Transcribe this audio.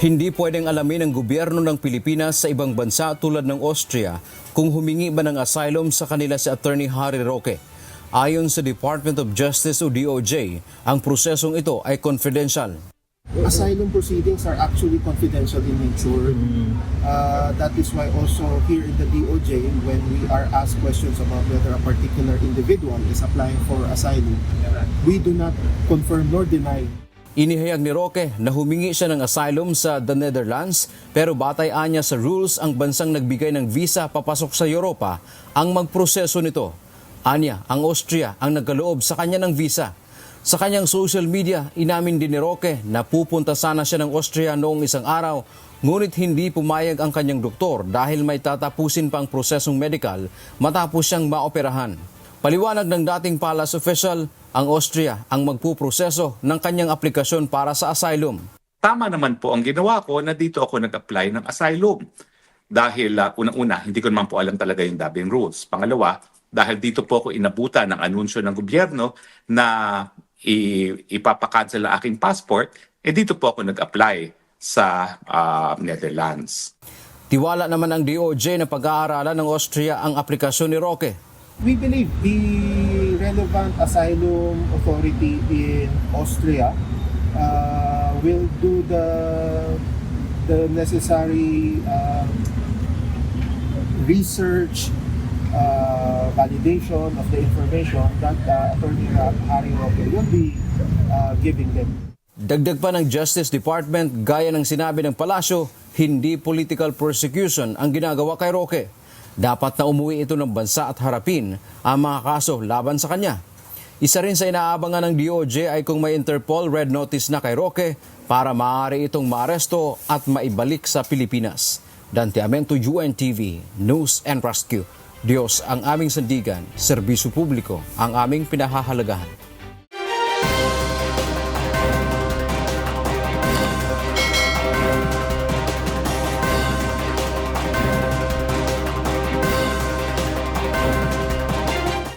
Hindi pwedeng alamin ng gobyerno ng Pilipinas sa ibang bansa tulad ng Austria kung humingi ba ng asylum sa kanila si Attorney Harry Roque. Ayon sa Department of Justice o DOJ, ang prosesong ito ay confidential. Asylum proceedings are actually confidential in nature. That is why also here in the DOJ, when we are asked questions about whether a particular individual is applying for asylum, we do not confirm nor deny. Inihayag ni Roque na humingi siya ng asylum sa the Netherlands pero batay anya sa rules ang bansang nagbigay ng visa papasok sa Europa ang magproseso nito. Anya, ang Austria ang nagkaloob sa kanya ng visa. Sa kanyang social media, inamin din ni Roque na pupunta sana siya ng Austria noong isang araw ngunit hindi pumayag ang kanyang doktor dahil may tatapusin pang prosesong medical matapos siyang maoperahan. Paliwanag ng dating palace official, ang Austria ang magpuproseso ng kanyang aplikasyon para sa asylum. Tama naman po ang ginawa ko na dito ako nag-apply ng asylum. Dahil unang-una, hindi ko naman po alam talaga yung dubbing rules. Pangalawa, dahil dito po ako inabutan ng anunsyo ng gobyerno na ipapakancel ang aking passport, dito po ako nag-apply sa Netherlands. Tiwala naman ang DOJ na pag-aaralan ng Austria ang aplikasyon ni Roque. We believe the relevant asylum authority in Austria will do the necessary research, validation of the information that Attorney Harry Roque will be giving them. Dagdag pa ng Justice Department, gaya ng sinabi ng palasyo, hindi political persecution ang ginagawa kay Roque. Dapat na umuwi ito ng bansa at harapin ang mga kaso laban sa kanya. Isa rin sa inaabangan ng DOJ ay kung may Interpol Red Notice na kay Roque para maaari itong maaresto at maibalik sa Pilipinas. Dante Amento, UNTV, News and Rescue. Diyos ang aming sandigan, serbisyo publiko ang aming pinahahalagahan.